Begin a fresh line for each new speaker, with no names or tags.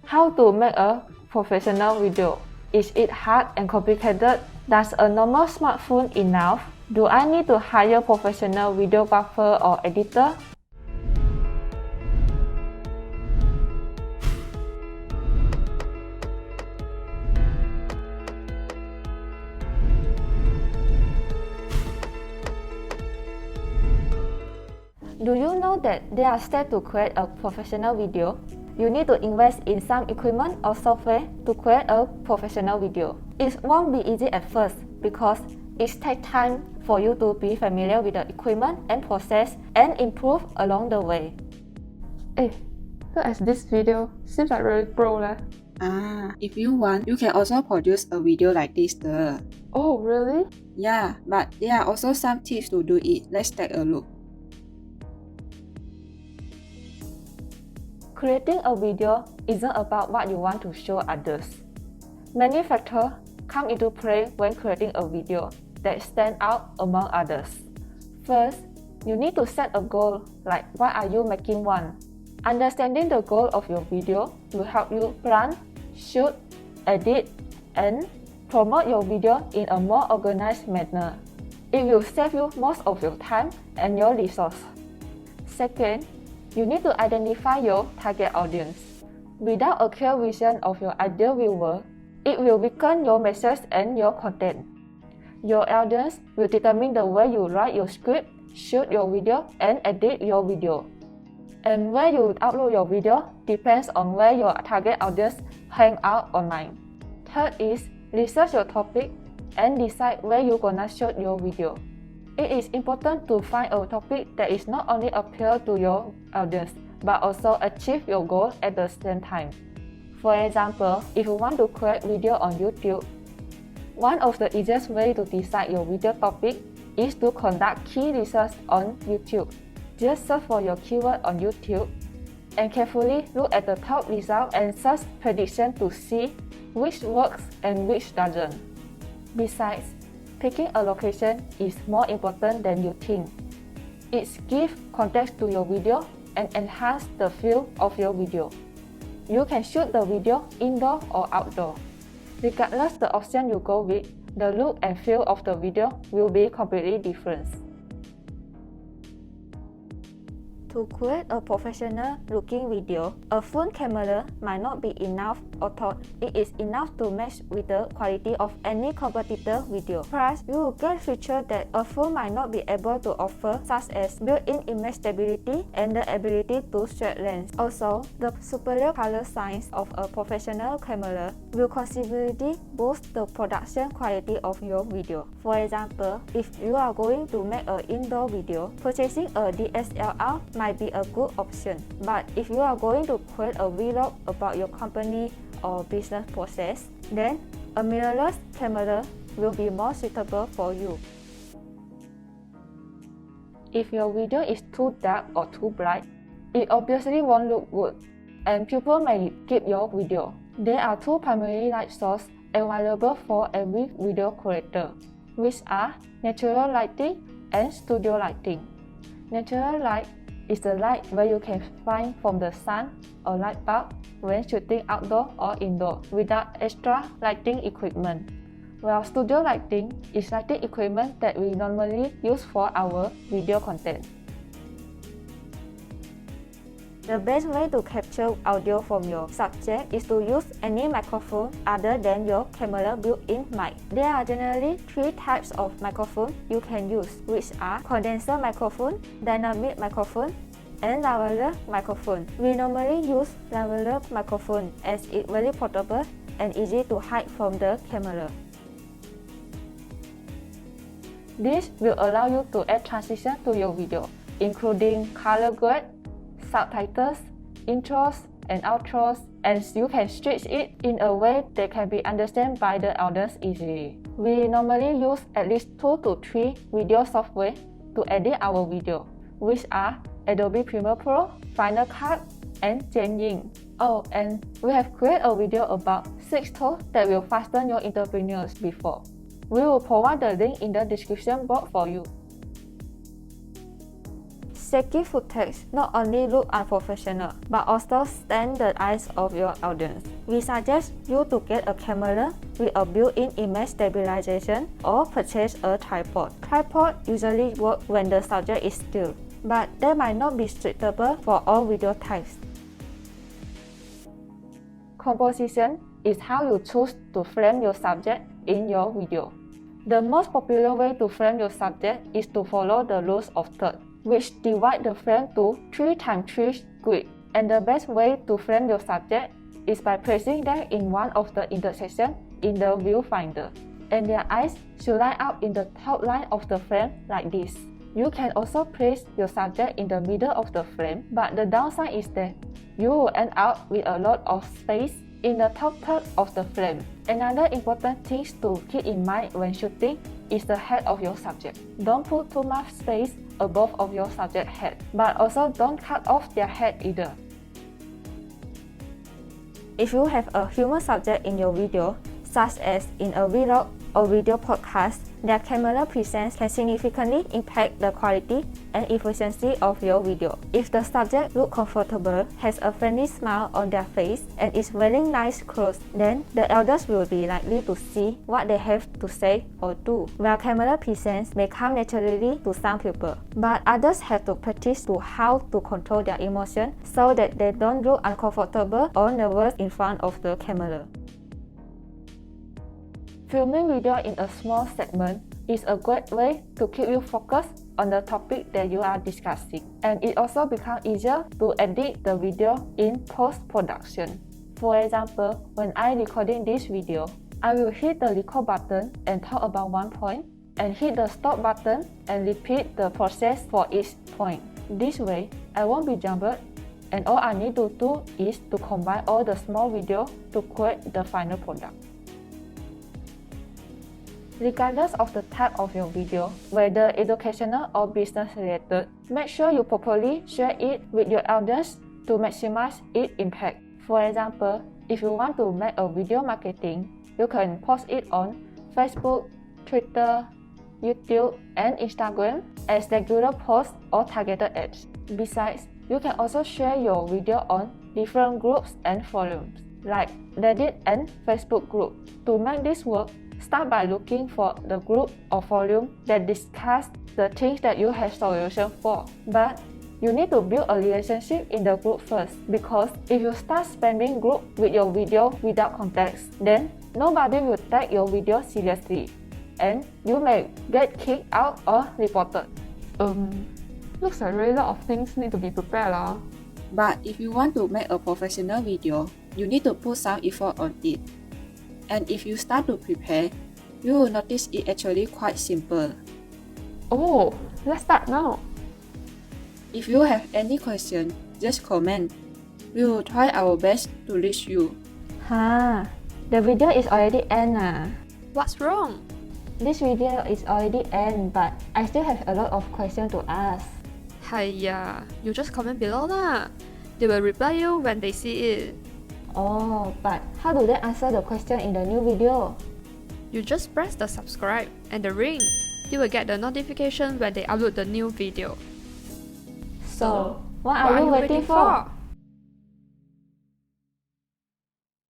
How to make a professional video? Is it hard and complicated? Does a normal smartphone enough? Do I need to hire professional videographer or editor? Do you know that there are steps to create a professional video? You need to invest in some equipment or software to create a professional video. It won't be easy at first because it takes time for you to be familiar with the equipment and process and improve along the way. Hey, look at this video. Seems like really pro lah.
If you want, you can also produce a video like this.
Oh, really?
Yeah, but there are also some tips to do it. Let's take a look.
Creating a video isn't about what you want to show others. Many factors come into play when creating a video that stand out among others. First, you need to set a goal, like why are you making one? Understanding the goal of your video will help you plan, shoot, edit, and promote your video in a more organized manner. It will save you most of your time and your resources. Second, you need to identify your target audience. Without a clear vision of your ideal viewer, it will weaken your message and your content. Your audience will determine the way you write your script, shoot your video, and edit your video. And where you upload your video depends on where your target audience hang out online. Third is research your topic and decide where you're gonna shoot your video. It is important to find a topic that is not only appeal to your audience, but also achieve your goal at the same time. For example, if you want to create video on YouTube, one of the easiest ways to decide your video topic is to conduct key research on YouTube. Just search for your keyword on YouTube and carefully look at the top results and search prediction to see which works and which doesn't. Besides, picking a location is more important than you think. It gives context to your video and enhances the feel of your video. You can shoot the video indoor or outdoor. Regardless the option you go with, the look and feel of the video will be completely different. To create a professional-looking video, a phone camera might not be enough, although it is enough to match with the quality of any competitor video. Plus, you will get features that a phone might not be able to offer, such as built-in image stability and the ability to straight lens. Also, the superior color science of a professional camera will considerably boost the production quality of your video. For example, if you are going to make an indoor video, purchasing a DSLR might be a good option. But if you are going to create a vlog about your company or business process, then a mirrorless camera will be more suitable for you. If your video is too dark or too bright, it obviously won't look good, and people may skip your video. There are two primary light sources available for every video creator, which are natural lighting and studio lighting. Natural light is the light where you can find from the sun or light bulb when shooting outdoor or indoor without extra lighting equipment. While studio lighting is lighting equipment that we normally use for our video content. The best way to capture audio from your subject is to use any microphone other than your camera built-in mic. There are generally three types of microphone you can use, which are condenser microphone, dynamic microphone, and lavalier microphone. We normally use lavalier microphone as it's very portable and easy to hide from the camera. This will allow you to add transition to your video, including color grade, subtitles, intros, and outros, and you can stretch it in a way that can be understood by the audience easily. We normally use at least 2 to 3 video software to edit our video, which are Adobe Premiere Pro, Final Cut, and Yin. Oh, and we have created a video about 6 tools that will fasten your entrepreneurs before. We will provide the link in the description box for you. Shaky footage not only look unprofessional, but also stand the eyes of your audience. We suggest you to get a camera with a built-in image stabilization or purchase a tripod. Tripod usually work when the subject is still, but they might not be suitable for all video types. Composition is how you choose to frame your subject in your video. The most popular way to frame your subject is to follow the rules of thirds, which divide the frame to 3x3 grid. And the best way to frame your subject is by placing them in one of the intersections in the viewfinder. And their eyes should line up in the top line of the frame like this. You can also place your subject in the middle of the frame, but the downside is that you will end up with a lot of space in the top third of the frame. Another important thing to keep in mind when shooting is the head of your subject. Don't put too much space above of your subject head, but also don't cut off their head either. If you have a human subject in your video, such as in a vlog or video podcast, their camera presence can significantly impact the quality and efficiency of your video. If the subject looks comfortable, has a friendly smile on their face, and is wearing nice clothes, then the audience will be likely to see what they have to say or do. While camera presence may come naturally to some people, but others have to practice to how to control their emotion so that they don't look uncomfortable or nervous in front of the camera. Filming video in a small segment is a great way to keep you focused on the topic that you are discussing, and it also becomes easier to edit the video in post-production. For example, when I'm recording this video, I will hit the record button and talk about one point, and hit the stop button and repeat the process for each point. This way, I won't be jumbled, and all I need to do is to combine all the small videos to create the final product. Regardless of the type of your video, whether educational or business related, make sure you properly share it with your audience to maximize its impact. For example, if you want to make a video marketing, you can post it on Facebook, Twitter, YouTube, and Instagram as regular posts or targeted ads. Besides, you can also share your video on different groups and forums, like Reddit and Facebook group. To make this work, start by looking for the group or forum that discuss the things that you have solution for. But you need to build a relationship in the group first, because if you start spamming group with your video without context, then nobody will take your video seriously, and you may get kicked out or reported.
Looks like really a lot of things need to be prepared lah.
But if you want to make a professional video, you need to put some effort on it. And if you start to prepare, you will notice it actually quite simple.
Oh, let's start now.
If you have any question, just comment. We will try our best to reach you.
The video is already end.
What's wrong?
This video is already end, but I still have a lot of questions to ask.
Hiya, you just comment below lah. They will reply you when they see it.
Oh, but how do they answer the question in the new video?
You just press the subscribe and the ring. You will get the notification when they upload the new video.
So, what are you waiting for?